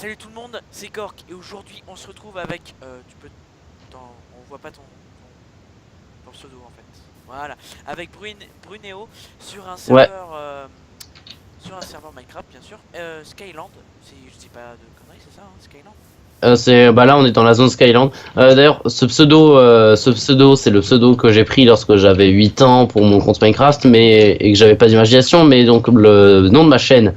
Salut tout le monde, c'est Gork et aujourd'hui on se retrouve avec on voit pas ton pseudo en fait. Voilà, avec Brunéo sur un Ouais, serveur Minecraft bien sûr. Skyland, si je dis pas de conneries, c'est ça hein, Skyland. bah là on est dans la zone Skyland. D'ailleurs, ce pseudo, c'est le pseudo que j'ai pris lorsque j'avais 8 ans pour mon compte Minecraft, et que j'avais pas d'imagination. Mais donc le nom de ma chaîne,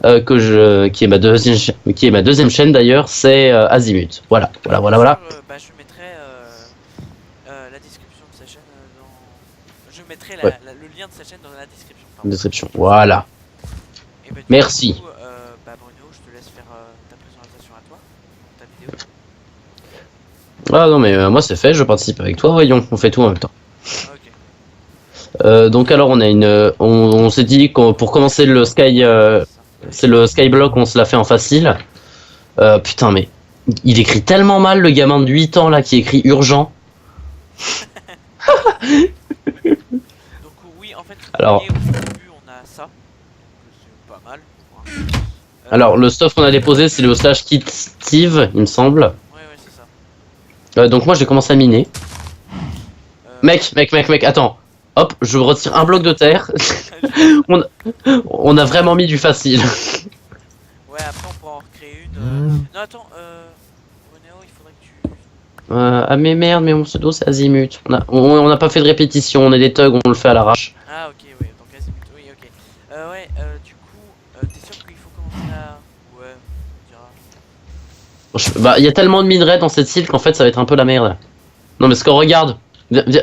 qui est ma deuxième chaîne d'ailleurs, c'est Azimut. Voilà, voilà, voilà, Bien sûr, voilà. je mettrai la description de sa chaîne je mettrai Ouais, le lien de sa chaîne dans la description. Pardon. description. Voilà. Et bah du Merci. coup, Bruno, je te laisse faire ta présentation à toi, ta vidéo. Ah non mais moi c'est fait, je participe avec toi. Voyons, on fait tout en même temps. Ok. Donc alors on s'est dit que pour commencer c'est le Skyblock, on se l'a fait en facile. Putain, mais il écrit tellement mal, le gamin de 8 ans là qui écrit urgent. Donc oui, en fait, vous Alors, voyez au début on a ça, donc c'est pas mal. Hein. alors le stuff qu'on a déposé, c'est le slash kit Steve, il me semble. Ouais, c'est ça. Donc moi j'ai commencé à miner. Ouais. Mec, attends. Hop, je retire un bloc de terre. on, on a vraiment mis du facile. Ouais, après on pourra en recréer une. Non, attends, Bruno, il faudrait que tu. Ah mais merde, mais mon pseudo c'est Azimut. On a pas fait de répétition, on est des thugs, on le fait à l'arrache. Ah, ok, oui, donc Azimut, oui, ok. Ouais, du coup, t'es sûr qu'il faut commencer à. Ouais, on dira. Bah, il y a tellement de minerais dans cette île qu'en fait ça va être un peu la merde. Non mais ce qu'on regarde.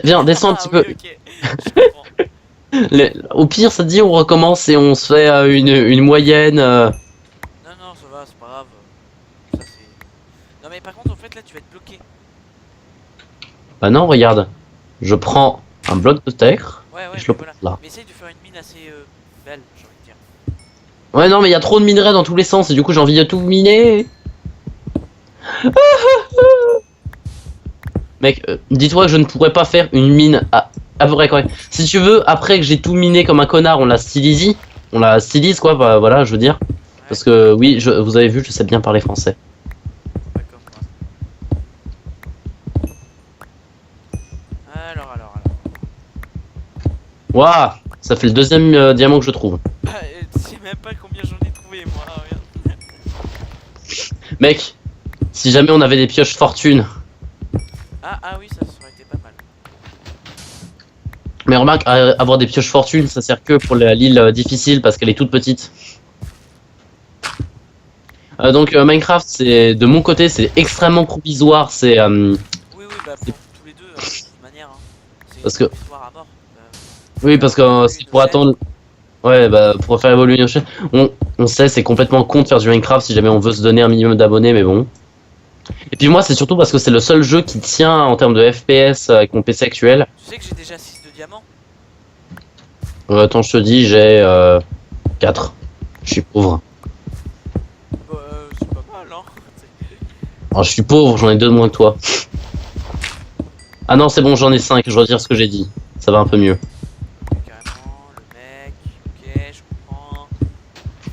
Viens, descends un Ah, petit oui, peu. ok, je comprends. Au pire, ça te dit, on recommence et on se fait une moyenne. Non, ça va, c'est pas grave. Ça, c'est. Non, mais par contre, en fait, là, tu vas être bloqué. Bah non, regarde. Je prends un bloc de terre Ouais, et mais je le voilà. pose là. Mais essaye de faire une mine assez belle, j'ai envie de dire. Ouais, non, mais il y a trop de minerais dans tous les sens et du coup, j'ai envie de tout miner. Mec, dis-toi que je ne pourrais pas faire une mine à peu près correcte. Si tu veux, après que j'ai tout miné comme un connard, on la stylise. On la stylise, quoi, bah, voilà, je veux dire. Ouais, Parce que oui, vous avez vu, je sais bien parler français. pas comme moi. Alors. Waouh, ça fait le deuxième diamant que je trouve. Bah, tu sais même pas combien j'en ai trouvé, moi, regarde. Mec, si jamais on avait des pioches fortune. Ah oui, ça aurait été pas mal. Mais remarque, avoir des pioches fortune, ça sert que pour l'île difficile parce qu'elle est toute petite. Donc Minecraft, c'est de mon côté, c'est extrêmement provisoire. Oui, bah pour tous les deux, de toute manière. Hein. C'est Parce que provisoire à mort. oui, parce que Faire évoluer c'est nos pour chaînes. attendre. Ouais, bah pour faire évoluer nos chaînes, on sait, c'est complètement con de faire du Minecraft si jamais on veut se donner un minimum d'abonnés, mais bon. Et puis moi, c'est surtout parce que c'est le seul jeu qui tient en termes de FPS avec mon PC actuel. Tu sais que j'ai déjà 6 de diamants. Attends, je te dis, j'ai 4. Je suis pauvre. Bah, c'est pas mal, hein. Alors, je suis pauvre, j'en ai 2 de moins que toi. Ah non, c'est bon, j'en ai 5, je retire ce que j'ai dit. Ça va un peu mieux. Carrément, le mec. Ok, je comprends.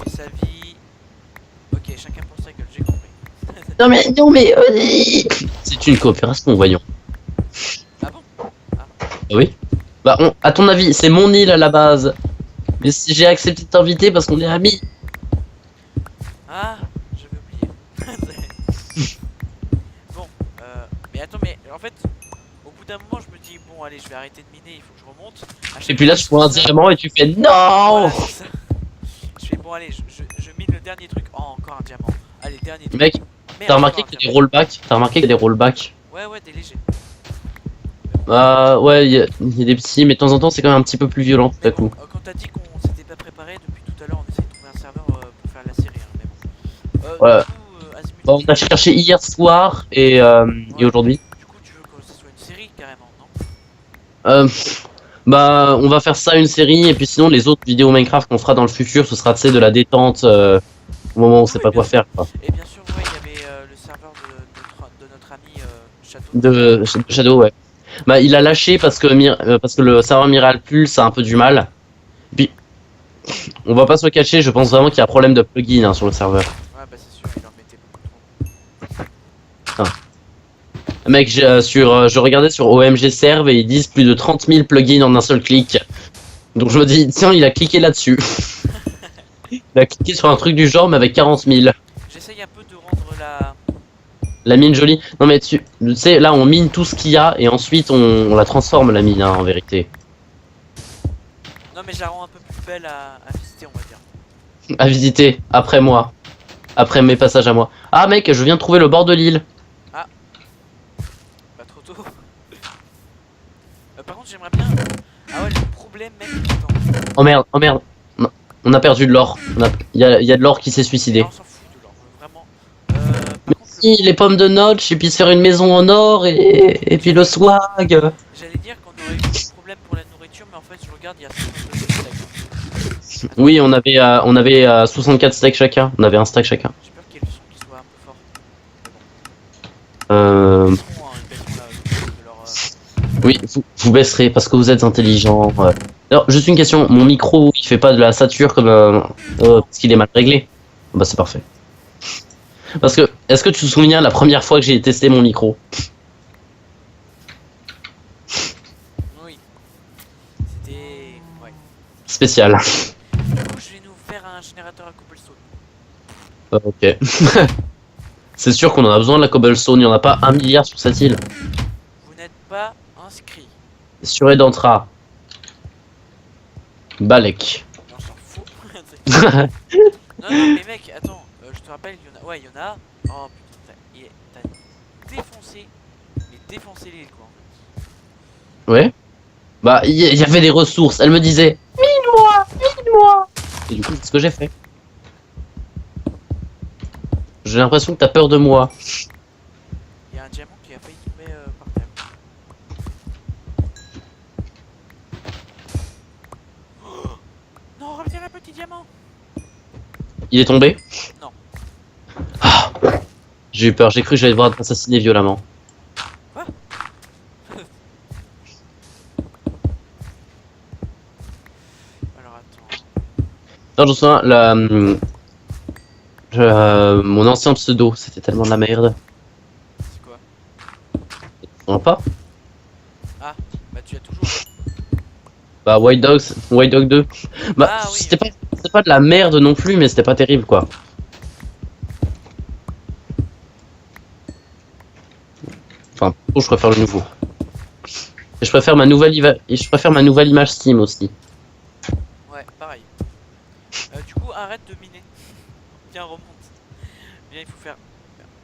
Et sa vie. Ok, chacun pour sa gueule, j'ai compris. Non mais, c'est une coopération, voyons. Ah bon? Ah oui. Bah, à ton avis, c'est mon île à la base. Mais si j'ai accepté de t'inviter parce qu'on est amis. Ah, j'avais oublié. Bon, mais attends, mais en fait, au bout d'un moment, je me dis, bon, allez, je vais arrêter de miner, il faut que je remonte. À chaque Et puis là, fois, tu je vois un fais ça. diamant et tu fais non. Voilà, c'est ça. Je fais, bon, allez, je mine le dernier truc. Oh, encore un diamant. Allez, dernier truc. Mec, Merde, t'as remarqué encore un qu'il y a des diamant. rollbacks? T'as remarqué qu'il y a des rollbacks? Ouais, des légers. Ouais, il y a des petits, mais de temps en temps, c'est quand même un petit peu plus violent tout Mais à bon, coup. quand t'as dit qu'on s'était pas préparé, depuis tout à l'heure, on essaie de trouver un serveur pour faire la série. Hein, mais bon. Ouais. Du coup, Azimut. Bon, on a cherché hier soir et Ouais. aujourd'hui. Du coup, tu veux que ce soit une série carrément, non? Euh, Bah, on va faire ça une série, et puis sinon, les autres vidéos Minecraft qu'on fera dans le futur, ce sera, tu sais, de la détente au moment où on sait pas Bien quoi sûr. faire, quoi. Et bien sûr, ouais, il y avait le serveur de notre ami Château. De Shadow, ouais. Bah, il a lâché parce que le serveur Miral Pulse a un peu du mal. Puis, on va pas se le cacher, je pense vraiment qu'il y a un problème de plugin hein, sur le serveur. Ouais, bah c'est sûr, il en mettait beaucoup Mec, je regardais sur OMG Serve et ils disent plus de 30 000 plugins en un seul clic. Donc je me dis, tiens, il a cliqué là-dessus. Il a cliqué sur un truc du genre, mais avec 40 000. J'essaye un peu de rendre La mine jolie. Non mais tu sais, là on mine tout ce qu'il y a et ensuite on la transforme la mine, hein, en vérité. Non mais je la rends un peu plus belle à visiter, on va dire. À visiter, après moi. Après mes passages à moi. Ah mec, je viens de trouver le bord de l'île. Pas trop tôt. Par contre j'aimerais bien... Ah ouais, le problème mec, attends. Oh merde, oh merde. Non, on a perdu de l'or. Il y a de l'or qui s'est suicidé. On s'en fout de l'or, vraiment. Par contre, Si, les pommes de notch, et puis se faire une maison en or, et puis le swag. j'allais dire qu'on aurait eu des problèmes pour la nourriture, mais en fait je regarde, il y a 50 steaks. Oui, on avait 64 steaks chacun. On avait un steak chacun. J'ai peur qu'il y ait le son qui soit un peu fort. Euh... Ils baisseront, hein, ils baisseront de leur... Oui, vous baisserez parce que vous êtes intelligent. Alors, juste une question. Mon micro, il fait pas de la sature comme parce qu'il est mal réglé. Bah, c'est parfait. Parce que, est-ce que tu te souviens la première fois que j'ai testé mon micro? Oui. C'était... Ouais. Spécial. Du coup, je vais nous faire un générateur à cobblestone. Ok. C'est sûr qu'on en a besoin de la cobblestone. Il n'y en a pas 1 milliard sur cette île. Vous n'êtes pas inscrit. Sur Edantra. Balek. On s'en fout. Non, non, mais mec, attends, je te rappelle, il y en a... Ouais, il y en a... Oh putain, t'as défoncé... Mais défoncé l'île, quoi, en fait. Ouais. Bah, il y avait des ressources. Elle me disait mine-moi, mine-moi. Et du coup, c'est ce que j'ai fait. J'ai l'impression que t'as peur de moi. Il y a un diamant qui a failli tomber par terre. Oh non, reviens le petit diamant. Il est tombé? Non. Ah, j'ai eu peur. J'ai cru que j'allais devoir être assassiné violemment. Quoi? Alors attends. Non, je me souviens, mon ancien pseudo, c'était tellement de la merde. C'est quoi? Tu te souviens pas? Ah, bah tu as toujours... Bah, White Dog 2. Bah, Ah oui, c'était pas de la merde non plus, mais c'était pas terrible, quoi. Enfin, je préfère le nouveau. Et je préfère ma nouvelle image Steam aussi. Ouais, pareil. Du coup, arrête de miner. Viens, remonte. Viens, il faut faire...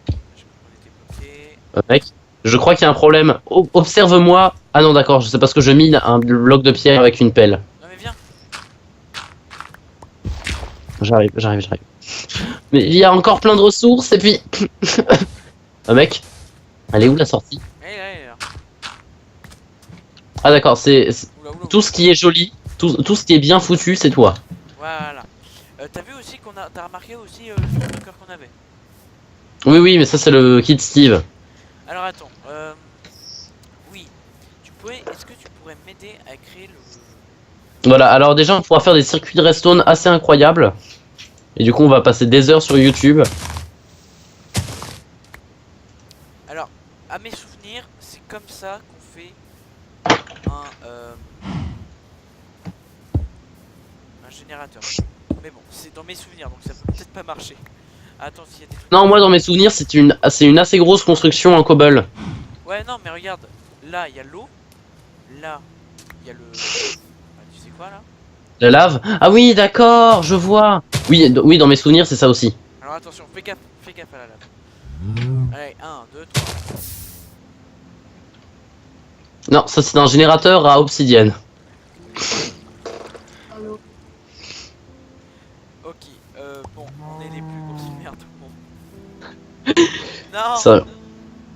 Je crois qu'on était bloqué. Mec, je crois qu'il y a un problème. Observe-moi. Ah non, d'accord, c'est parce que je mine un bloc de pierre avec une pelle. Non mais viens. J'arrive. Mais il y a encore plein de ressources et puis... Ah mec, elle est où la sortie? Elle est là. Ah d'accord, c'est Oula, oula, tout ce qui est joli, tout ce qui est bien foutu, c'est toi. Voilà. T'as vu aussi qu'on a... T'as remarqué aussi le nombre de cœurs qu'on avait? Oui, mais ça c'est le kit Steve. Alors attends. Oui. Est-ce que tu pourrais m'aider à créer le... Voilà, alors déjà on pourra faire des circuits de redstone assez incroyables. Et du coup on va passer des heures sur YouTube. Alors, à mes souvenirs, c'est comme ça qu'on fait un générateur. Mais bon, c'est dans mes souvenirs, donc ça peut peut-être pas marcher. Attends, s'il y a des trucs... Non, moi dans mes souvenirs c'est une assez grosse construction en cobble. Ouais, non, mais regarde. Là, il y a l'eau. Là, il y a le... Ah, tu sais quoi, là? La lave. Ah oui, d'accord, je vois. Oui, dans mes souvenirs c'est ça aussi. Alors attention, fais gaffe à la lave. Allez, 1, 2, 3. Non, ça c'est un générateur à obsidienne. Ok, bon, on est les plus grosses merdes du monde. Non. Ça,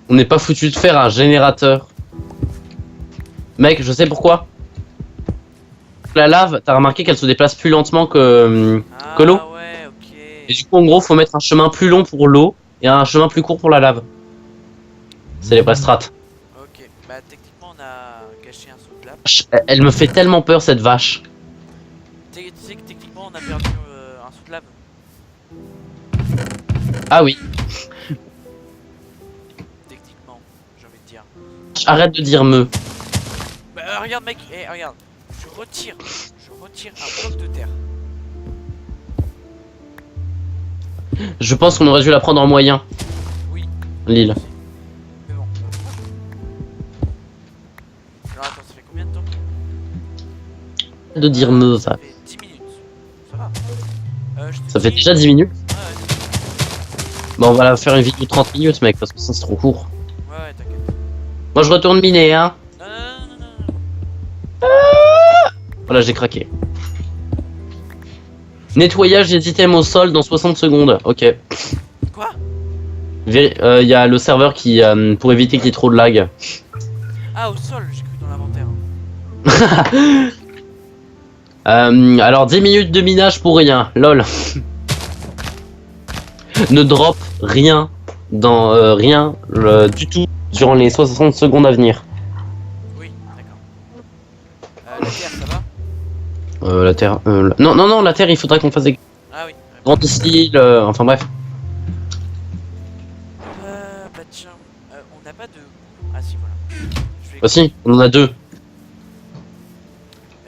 on n'est pas foutu de faire un générateur. Mec, je sais pourquoi. La lave, t'as remarqué qu'elle se déplace plus lentement que l'eau. Ah ouais, ok. Et du coup, en gros, faut mettre un chemin plus long pour l'eau et un chemin plus court pour la lave. C'est les vraies strats. Ok, bah techniquement on a gâché un saut de lave. Elle me fait tellement peur cette vache. Tu sais que techniquement on a perdu un saut de lave. Ah oui. Techniquement, j'ai envie de arrête de dire me. Bah, regarde mec, regarde. Je retire un bloc de terre. Je pense qu'on aurait dû la prendre en moyen, Oui. l'île. Mais bon. Alors attends, ça fait combien de temps? De dire me, ça. Ça fait 10 minutes. Ça va. Je te Ça fait dis- déjà 10 minutes. Ouais, ouais, Bon, on va la faire une vidéo de 30 minutes, mec, parce que ça c'est trop court. ouais, t'inquiète. Moi je retourne miner, hein. Non, non, non, non, non. Voilà, j'ai craqué. Nettoyage des items au sol dans 60 secondes. Ok. Quoi? Il y a le serveur qui, pour éviter qu'il y ait trop de lag. Ah, au sol, j'ai cru dans l'inventaire. Alors 10 minutes de minage pour rien, lol. Ne drop rien dans rien du tout durant les 60 secondes à venir. Oui, d'accord. La terre, ça va? La terre. Non, non, non, la terre, il faudra qu'on fasse des Ah oui. grands styles. Enfin bref. Bah tiens, on n'a pas de... Ah si, voilà. Je vais, Aussi, on en a deux.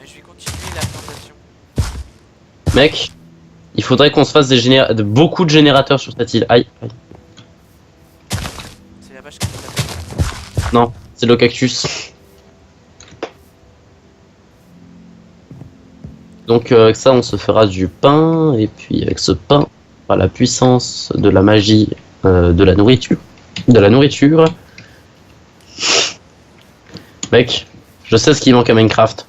je vais continuer la plantation. Mec, il faudrait qu'on se fasse de beaucoup de générateurs sur cette île. Aïe, aïe. C'est la vache qui s'appelle. Non, c'est le cactus. Donc avec ça, on se fera du pain. Et puis avec ce pain, par la puissance de la magie de la nourriture. Mec, je sais ce qui manque à Minecraft.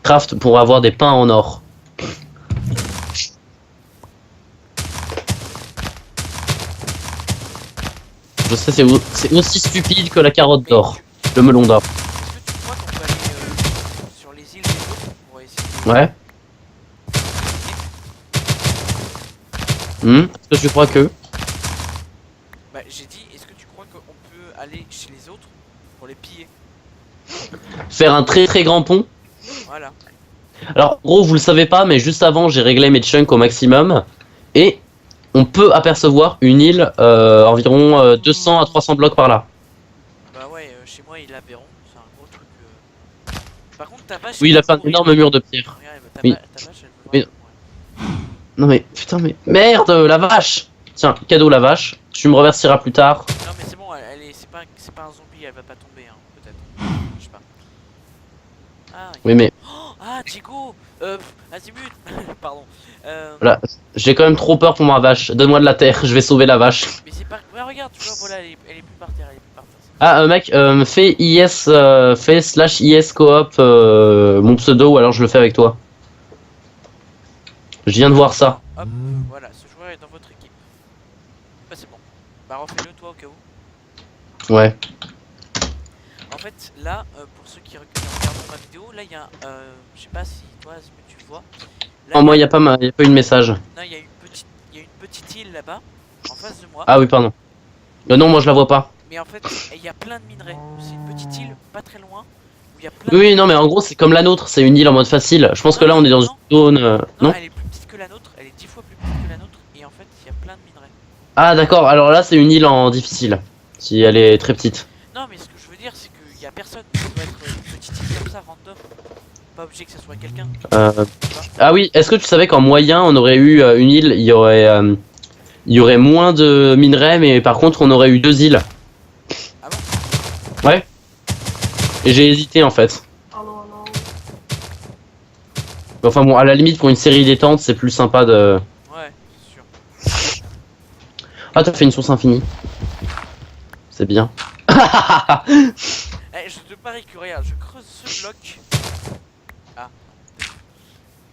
Craft pour avoir des pains en or. Je sais, c'est aussi stupide que la carotte d'or, le melon d'or. Est-ce que tu crois qu'on peut aller sur les îles des autres pour essayer de... Ouais. Est-ce que tu crois que... Bah j'ai dit, est-ce que tu crois qu'on peut aller chez les autres pour les piller? Faire un très très grand pont? Voilà. Alors, en gros, vous le savez pas, mais juste avant, j'ai réglé mes chunks au maximum. Et on peut apercevoir une île environ 200 à 300 blocs par là. Bah ouais, chez moi il a Véron, c'est un gros truc. Par contre ta vache... Oui, il a fait un énorme mur de pierre. Regarde, Oui. ta vache elle veut Oui. voir. Non mais, putain, mais... Merde, la vache! Tiens, cadeau la vache. Tu me remercieras plus tard. Non mais c'est bon, c'est pas un zombie, elle va pas tomber, hein, peut-être. Je sais pas. Ah, Oui, mais... ah Diego Azimut pardon. Voilà. J'ai quand même trop peur pour ma vache. Donne-moi de la terre, je vais sauver la vache. Mais c'est pas... Ouais regarde, tu vois, voilà, elle est plus par terre, elle est plus par terre. Ah, mec, fais IS, fais /IS coop mon pseudo ou alors je le fais avec toi. Je viens de voir ça. Hop, voilà, ce joueur est dans votre équipe. Bah c'est bon. Bah refais-le toi au cas où. Ouais. En fait, là, pour ceux qui regardent ma vidéo, là il y a je sais pas si toi Azimut tu le vois. Là, Oh, moi, y a pas eu de message. non, il y a une petite île là-bas, en face de moi. Ah oui, pardon. Non, moi je la vois pas. Mais en fait, il y a plein de minerais. C'est une petite île, pas très loin, où il y a plein Oui, non, mais en gros, c'est comme la nôtre, c'est une île en mode facile. Je pense que là, on est dans une zone. Non, Non. elle est plus petite que la nôtre, elle est 10 fois plus petite que la nôtre, et en fait, il y a plein de minerais. Ah, d'accord, alors là, c'est une île en difficile. Si elle est très petite. Non, mais ce que je veux dire, c'est qu'il y a personne. Ça doit être une petite île comme ça, random. Pas obligé que ça soit quelqu'un. Ah oui, est-ce que tu savais qu'en moyen, on aurait eu une île, il y aurait moins de minerais, mais par contre, on aurait eu deux îles. Ah bon? Ouais. Et j'ai hésité en fait. Enfin bon, à la limite, pour une série détente, c'est plus sympa de. Ouais, c'est sûr. Ah, t'as fait une source infinie. C'est bien. Eh, je te parie que regarde, je creuse ce bloc. Ah.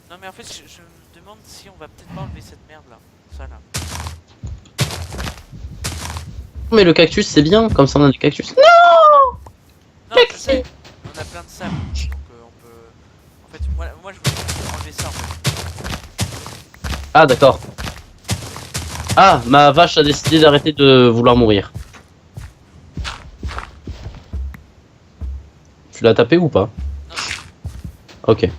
Non, mais en fait, je me demande si on va peut-être pas enlever cette merde là. Ça là. Mais le cactus, c'est bien, comme ça on a du cactus. Non, je sais. On a plein de sable. Donc on peut. En fait, moi je voulais enlever ça en fait. Ah, d'accord. Ah, ma vache a décidé d'arrêter de vouloir mourir. Tu l'as tapé ou pas? Non. Ok.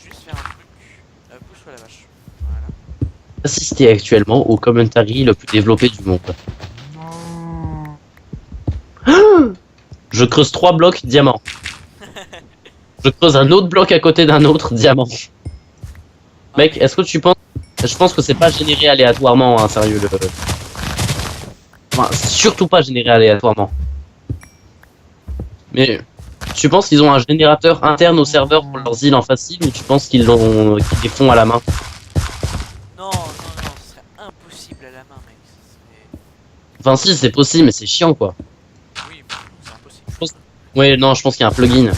Juste faire un truc. Pousse-toi la vache. Voilà. Assister actuellement au commentary le plus développé du monde. Je creuse 3 blocs diamant. Je creuse un autre bloc à côté d'un autre diamant. Mec, est-ce que tu penses... Je pense que c'est pas généré aléatoirement, hein, sérieux. Enfin, c'est surtout pas généré aléatoirement. Mais tu penses qu'ils ont un générateur interne au serveur pour leurs îles en facile ou tu penses qu'ils les font à la main? Non, ce serait impossible à la main, mec. Ça serait... Enfin si, c'est possible, mais c'est chiant quoi. Oui, mais c'est impossible. Ouais, non, je pense qu'il y a un plugin.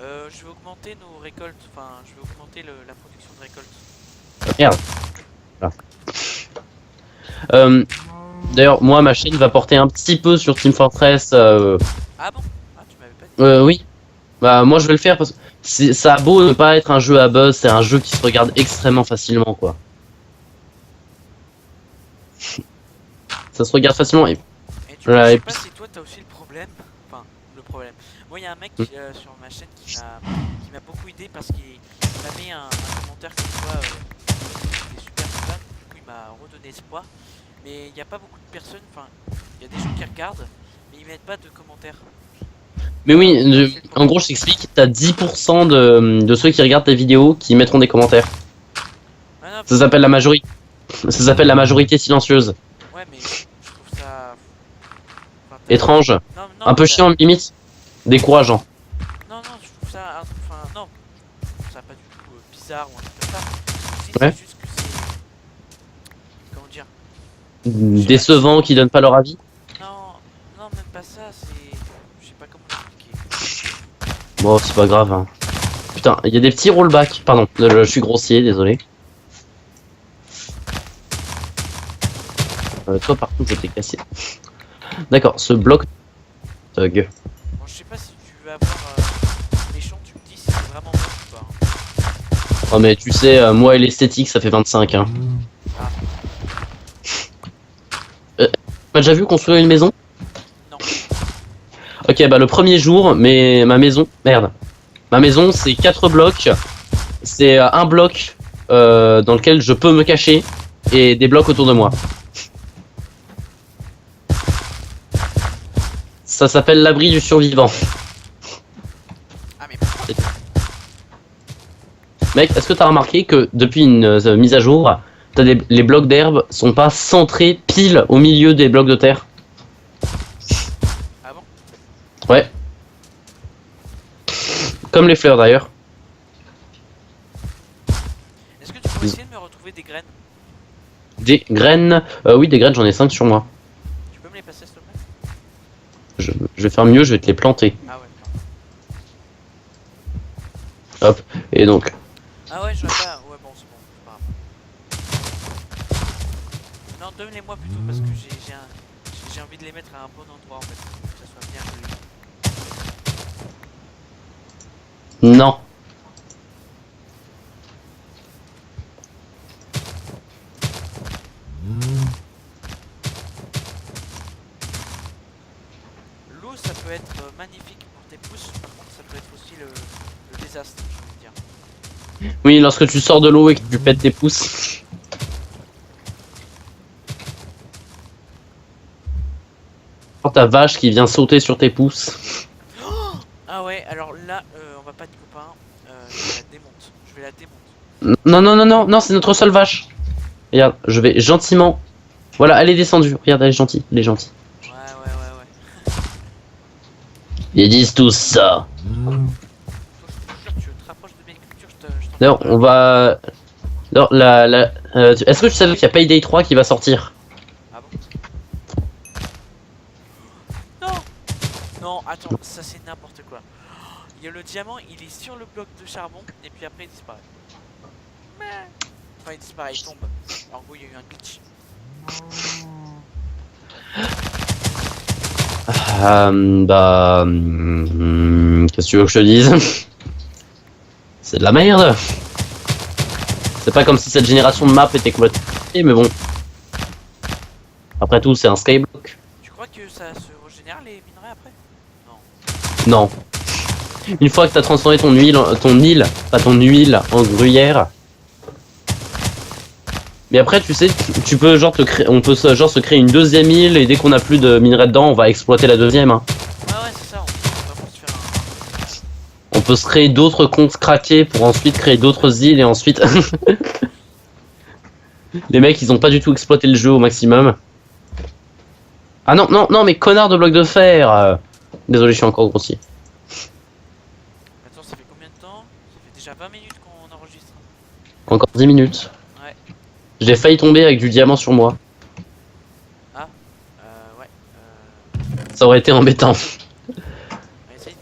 Je vais augmenter nos récoltes, enfin, je vais augmenter la production de récoltes. Merde. Voilà. D'ailleurs, moi, ma chaîne va porter un petit peu sur Team Fortress. Ah bon? Ah, tu m'avais pas dit. Oui. Bah, moi, je vais le faire parce que ça a beau ne pas être un jeu à buzz, c'est un jeu qui se regarde extrêmement facilement, quoi. Ça se regarde facilement. Et tu vois, je sais pas si toi t'as aussi le problème. Enfin, le problème. Moi, il y a un mec sur ma chaîne qui m'a beaucoup aidé parce qu'il m'a mis un commentaire comme quoi il est super fan. Du coup, il m'a redonné espoir. Mais il n'y a pas beaucoup de personnes. Enfin, il y a des gens qui regardent, mais ils mettent pas de commentaires. Mais oui, en gros, je t'explique, t'as 10% de ceux qui regardent tes vidéos qui mettront des commentaires. Ah non, Ça s'appelle la majorité. Ça s'appelle la majorité silencieuse. ouais, mais je trouve ça. Enfin, Étrange. non, Un peu chiant, limite. Décourageant. Non, je trouve ça. Enfin, non. Je trouve ça pas du tout bizarre ou un truc comme ça. Ouais. C'est juste que c'est. Comment dire? Décevant, qui donnent pas leur avis. Non, même pas ça, c'est. Je sais pas comment l'expliquer. Bon, c'est pas grave. Hein. Putain, il y a des petits rollbacks. Pardon, je suis grossier, désolé. Toi, par contre, je t'ai cassé. D'accord, ce bloc. Thug. Bon, je sais pas si tu vas avoir méchant, tu me dis si c'est vraiment bon ou pas. Hein. Oh, mais tu sais, moi et l'esthétique, ça fait 25. Hein. Ah, T'as déjà vu construire une maison? non. Ok, bah le premier jour, mais ma maison. Merde. Ma maison, c'est 4 blocs. C'est un bloc dans lequel je peux me cacher et des blocs autour de moi. Ça s'appelle l'abri du survivant. Ah, mais pourquoi? Mec, est-ce que t'as remarqué que depuis une mise à jour, les blocs d'herbe sont pas centrés pile au milieu des blocs de terre? Ah bon? Ouais. Comme les fleurs d'ailleurs. Est-ce que tu pourrais essayer de me retrouver des graines? Des graines. Oui, des graines, j'en ai 5 sur moi. Tu peux me les passer, s'il te plaît? Je vais faire mieux, je vais te les planter. Ah ouais. Hop. Et donc. Ah ouais, je vois pas. Ouais, bon, c'est bon. C'est pas grave. Non, donne-les-moi plutôt parce que j'ai envie de les mettre à un bon endroit en fait. Que ça soit bien joli. Non. L'eau, ça peut être magnifique pour tes pousses, par contre, ça peut être aussi le désastre, j'ai envie de dire. Oui, lorsque tu sors de l'eau et que tu pètes tes pouces. Ta vache qui vient sauter sur tes pouces. Ah ouais, alors là, on va pas être copains. Je la démonte. Je vais la démonter. Non, c'est notre seule vache. Regarde, je vais gentiment. Voilà, elle est descendue. Regarde, elle est gentille, elle est gentille. Ouais. Ils disent tous ça. Toi, je te jure, tu te rapproches de mes cultures, je t'en D'ailleurs, on va. Alors, est-ce que tu savais qu'il y a Payday 3 qui va sortir? Ah bon? Non! Non, attends, ça c'est n'importe quoi. Il y a le diamant, il est sur le bloc de charbon, et puis après il disparaît. Enfin, il disparaît, il tombe. Alors, en gros, il y a eu un glitch. Qu'est-ce que tu veux que je te dise? C'est de la merde. C'est pas comme si cette génération de map était complètement... Mais bon. Après tout, c'est un skyblock. Tu crois que ça se régénère les minerais après? Non. Une fois que t'as transformé ton île, pas ton huile, en gruyère, Mais après, tu sais, tu peux genre on peut genre se créer une deuxième île et dès qu'on a plus de minerais dedans, on va exploiter la deuxième. Hein. Ah ouais, c'est ça, on peut vraiment se faire On peut se créer d'autres comptes craqués pour ensuite créer d'autres îles et ensuite. Les mecs, ils ont pas du tout exploité le jeu au maximum. Ah non, non, non, mais connard de bloc de fer Désolé, je suis encore grossier. Attends, ça fait combien de temps? Ça fait déjà 20 minutes qu'on enregistre. Encore 10 minutes. Ouais. J'ai failli tomber avec du diamant sur moi. Ouais. Ça aurait été embêtant. Essaye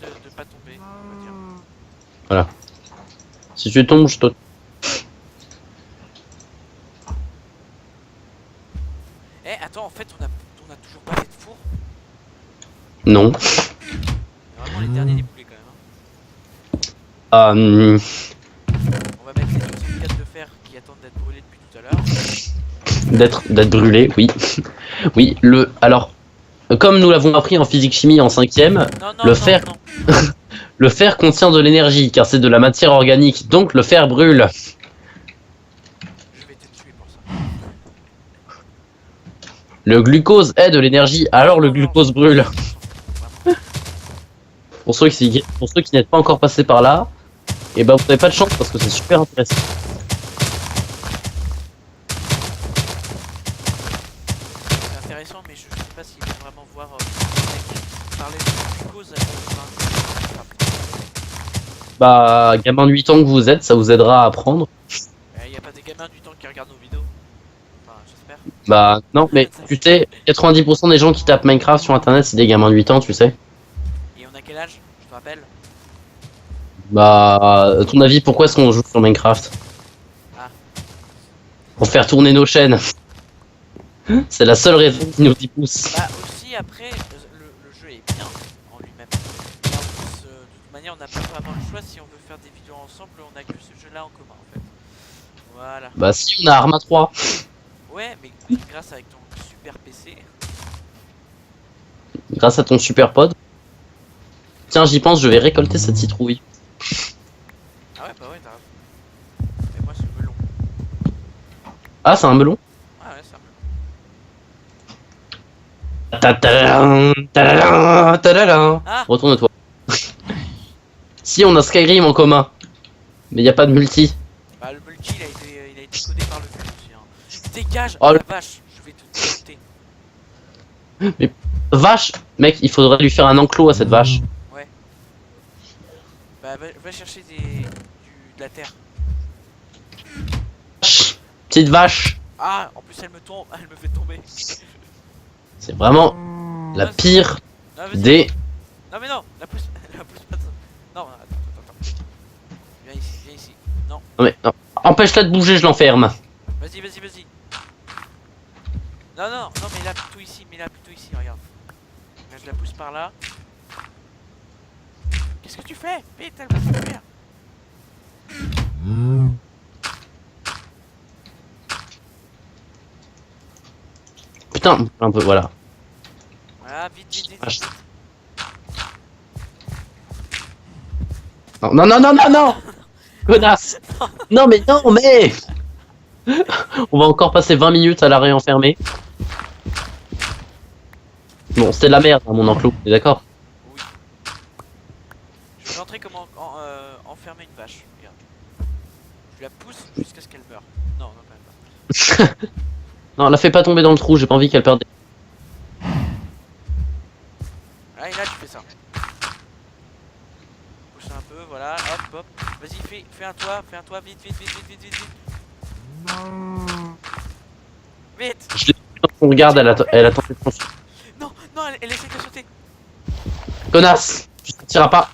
de pas tomber, on va dire. Voilà. Si tu tombes, je te... Eh, attends, en fait, on a toujours pas fait de four. Non. C'est vraiment les derniers des poulets quand même. Euh, On va mettre les 204 de fer qui attendent d'être brûlés depuis tout à l'heure. d'être brûlé, oui. Oui, alors, comme nous l'avons appris en physique-chimie en 5ème, Non, non, le non, fer... non. Le fer contient de l'énergie, car c'est de la matière organique, donc le fer brûle. Je vais te tuer pour ça. Le glucose est de l'énergie, alors le glucose brûle. Vraiment. Pour ceux qui n'êtes pas encore passés par là, et ben vous n'avez pas de chance parce que c'est super intéressant. C'est intéressant, mais je sais pas s'ils vont vraiment voir parler de glucose. Bah, gamin de 8 ans que vous êtes, ça vous aidera à apprendre. Il y a pas des gamins du temps qui regardent nos vidéos. Enfin, j'espère. Bah, non, mais tu sais, 90% des gens qui tapent Minecraft sur internet, c'est des gamins de 8 ans, tu sais. Et on a quel âge? Je te rappelle. Bah, à ton avis, pourquoi est-ce qu'on joue sur Minecraft? Ah. Pour faire tourner nos chaînes. C'est la seule raison qui nous y pousse. Bah aussi après, le jeu est bien en lui-même. Et en plus, de toute manière, on n'a pas vraiment le choix si on veut faire des vidéos ensemble, on a que ce jeu-là en commun en fait. Voilà. Bah, si on a Arma 3. Ouais, mais grâce avec ton super PC. Grâce à ton super pod. Tiens, j'y pense, je vais récolter cette citrouille. Ah ouais, bah ouais, t'as raison. Et moi, c'est le melon. Ah, c'est un melon? Ah ouais, c'est un melon. Ta-ta-da-dun, ta-da-dun, ta-da-dun. Ah. Retourne-toi. Si, on a Skyrim en commun. Mais y a pas de multi. Bah le multi, il a été codé par le jeu aussi. Hein. Dégage, Oh, la vache, je vais te dégoûter. Mais vache, mec, il faudrait lui faire un enclos à cette vache. Ouais. Bah va chercher de la terre. Vache, petite vache. Ah, en plus elle me tombe, elle me fait tomber. C'est vraiment la pire Non, vas-y. des... Non mais non, la pousse pas. Non, attends. Viens ici, viens ici. Non, Non mais, non. Empêche-la de bouger, je l'enferme. vas-y. Non, mets-la plutôt ici, regarde. Là, je la pousse par là. Qu'est-ce que tu fais? Vite, elle va s'enfuir. Putain, un peu, voilà. Voilà, vite. Vache. Non. Connasse. Non mais non, mais... On va encore passer 20 minutes à la réenfermer. Bon, c'était de la merde, hein, mon enclos, t'es d'accord? Oui. Je vais montrer comment enfermer une vache. Regarde. Je la pousse jusqu'à ce qu'elle meure. Non, quand même pas. Non, la fais pas tomber dans le trou, j'ai pas envie qu'elle perde. Ah, et là, tu fais ça. Pousse un peu, voilà, hop. Vas-y, fais un toit, vite. Vite. Je l'ai vu dans son regard, elle a tenté de s'enfuir. Non, elle essaie de sauter. Connasse, tu sortiras pas.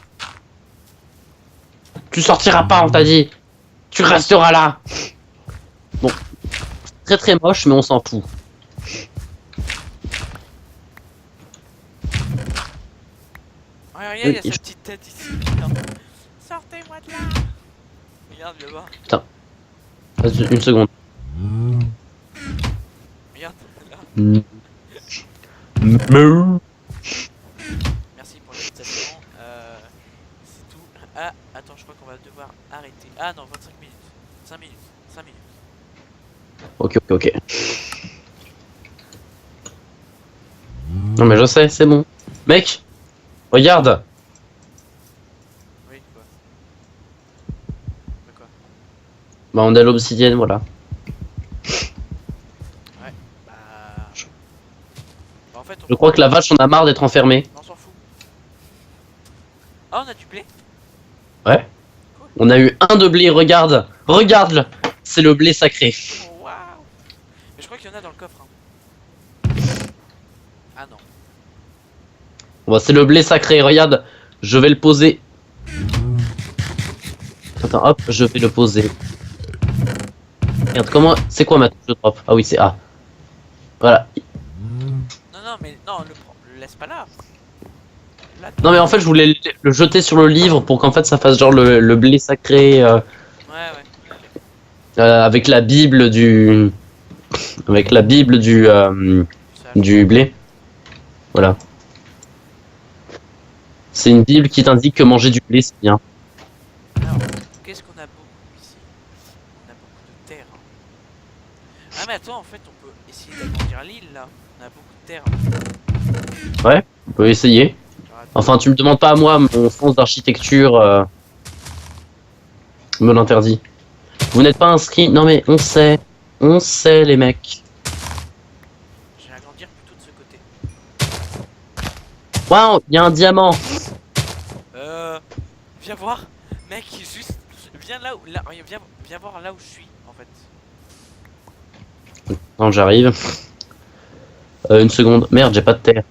Tu sortiras pas, on t'a dit. Tu resteras là. Bon, très moche, mais on s'en fout. Regarde, il y a sa petite tête ici. Sortez-moi de là. Regarde, viens voir. Vas-y, une seconde. Regarde, là. Merci pour l'invitation. C'est tout. Ah, attends, je crois qu'on va devoir arrêter. Ah non, 25 minutes. 5 minutes. Ok. Non mais je sais, c'est bon. Mec, regarde. Oui, quoi. De quoi? Bah on a l'obsidienne, voilà. Ouais, bah... Bah en fait, Je crois que la vache en a marre d'être enfermée. on s'en fout. Ah, on a du blé? Ouais. Cool. On a eu un de blé, regarde. Regarde-le. C'est le blé sacré. Oh, waouh. Mais je crois qu'il y en a dans le coffre. Hein. Ah non. Bon, c'est le blé sacré, regarde. Je vais le poser. Attends, hop, je vais le poser. Regarde, comment... C'est quoi ma touche de drop? Ah oui, c'est A. Voilà. Non, mais non, le laisse pas là. Là, Non mais en fait, je voulais le jeter sur le livre pour qu'en fait ça fasse genre le blé sacré ouais. avec la Bible du... Avec la Bible Ça, du blé. Voilà. C'est une Bible qui t'indique que manger du blé, c'est bien. alors, qu'est-ce qu'on a beaucoup ici? On a beaucoup de terre. Ah, mais attends, en fait, on peut essayer d'agrandir l'île là. On a beaucoup de terre. Ouais, on peut essayer. Alors, attends. Enfin, tu me demandes pas à moi, mon sens d'architecture me l'interdit. Vous n'êtes pas inscrit. Non mais on sait. On sait les mecs. Je vais agrandir plutôt de ce côté. Waouh, il y a un diamant. Viens voir, mec, juste. Viens là où. Là, viens voir là où je suis en fait. Non, j'arrive. Une seconde. Merde, j'ai pas de terre.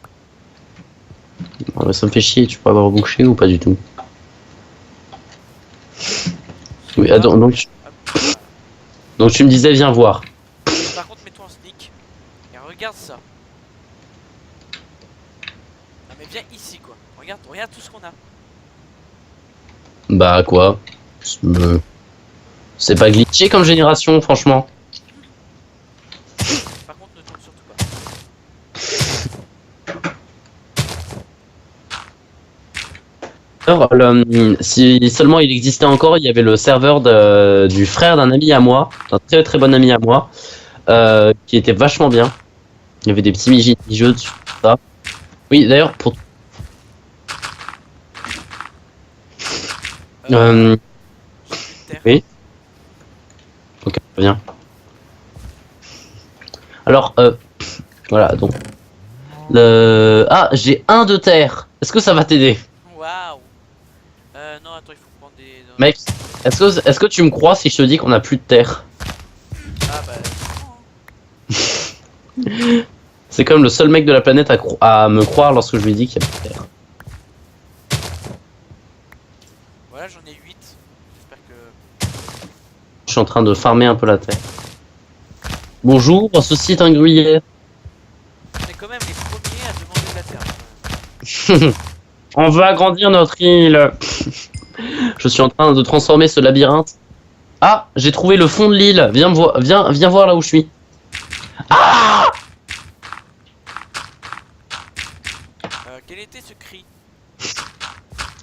Oh, bah, ça me fait chier, tu peux avoir bouché ou pas du tout? Oui, Là, donc, hop, voilà. donc tu me disais, viens voir. Par contre, mets-toi en sneak. Et regarde ça. Non, mais viens ici quoi. Regarde tout ce qu'on a. Bah quoi? C'est pas glitché comme génération, franchement. Par contre, ne tombe surtout pas. Alors, si seulement il existait encore, il y avait le serveur du frère d'un ami à moi, d'un très très bon ami à moi, qui était vachement bien. Il y avait des petits mini-jeux dessus, tout ça. Oui, d'ailleurs, pour... J'ai plus de terre. oui. Ok, bien. Alors, voilà, donc... Ah, j'ai un de terre. Est-ce que ça va t'aider? Waouh. Non, attends, il faut prendre des. Mec, est-ce que tu me crois si je te dis qu'on a plus de terre? Ah bah. Non. C'est comme le seul mec de la planète à me croire lorsque je lui dis qu'il y a plus de terre. Voilà, j'en ai 8. J'espère que. Je suis en train de farmer un peu la terre. Bonjour, ceci est un gruyère. On est quand même les premiers à demander de la terre. On veut agrandir notre île. Je suis en train de transformer ce labyrinthe. Ah, j'ai trouvé le fond de l'île. Viens me voir, viens voir là où je suis. Ah! Quel était ce cri?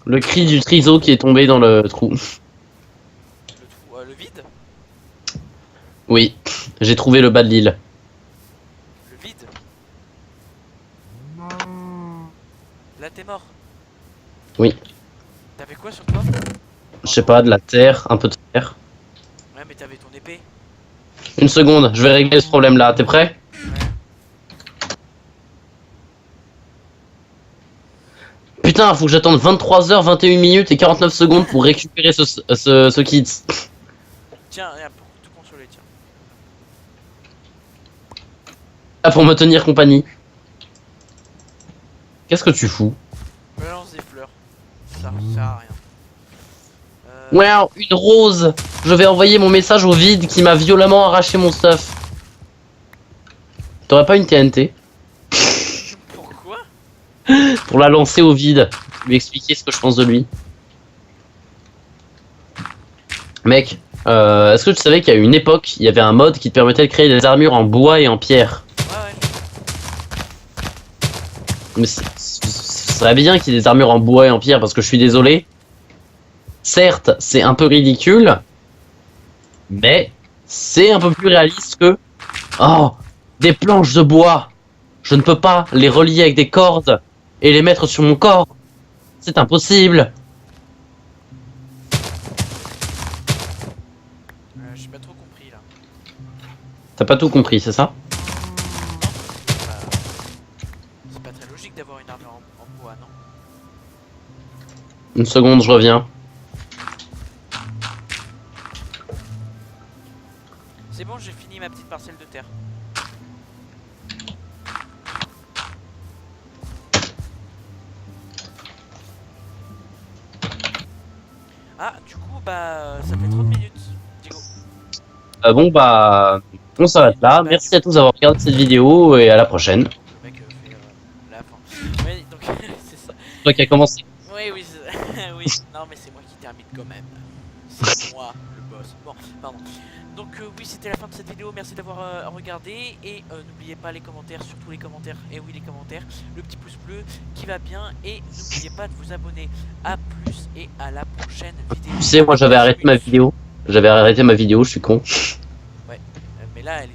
Le cri du triseau qui est tombé dans le trou. Le trou, le vide? Oui, j'ai trouvé le bas de l'île. Le vide? Là, t'es mort. Oui. T'avais quoi sur toi? Je sais pas, de la terre, un peu de terre. Ouais, mais t'avais ton épée. Une seconde, je vais régler ce problème là. T'es prêt? Ouais. Putain, faut que j'attende 23h, 21 minutes et 49 secondes pour récupérer ce kit. Tiens, regarde, pour te consoler, tiens. Ah, pour me tenir compagnie. Qu'est-ce que tu fous? Balance des fleurs. Ça sert à rien. Wow, une rose. Je vais envoyer mon message au vide qui m'a violemment arraché mon stuff. T'aurais pas une TNT Pourquoi? pour la lancer au vide? Lui expliquer ce que je pense de lui. Mec, est-ce que tu savais qu'à une époque, il y avait un mode qui te permettait de créer des armures en bois et en pierre? Ouais. Mais ce serait bien qu'il y ait des armures en bois et en pierre parce que je suis désolé. Certes, c'est un peu ridicule, mais c'est un peu plus réaliste que... Oh, des planches de bois. Je ne peux pas les relier avec des cordes et les mettre sur mon corps. C'est impossible. J'ai pas trop compris là. T'as pas tout compris, c'est ça? C'est pas très logique d'avoir une armure en bois, non? Une seconde, je reviens. C'est bon, j'ai fini ma petite parcelle de terre. Ah, du coup, bah, ça fait 30 minutes. Digo. Bon bah, on s'arrête là. Merci à tous d'avoir regardé cette vidéo et à la prochaine. Le mec fait la fin. Oui, donc, c'est ça. Toi qui as commencé. Oui, oui, oui. Non, mais c'est moi qui termine quand même. C'est moi le boss. Bon, pardon. Donc oui, c'était la fin de cette vidéo. Merci d'avoir regardé et n'oubliez pas les commentaires, surtout les commentaires. Et oui, les commentaires, le petit pouce bleu qui va bien et n'oubliez pas de vous abonner. À plus et à la prochaine vidéo. Tu sais, moi j'avais arrêté ma vidéo. J'avais arrêté ma vidéo, je suis con. Ouais, mais là, elle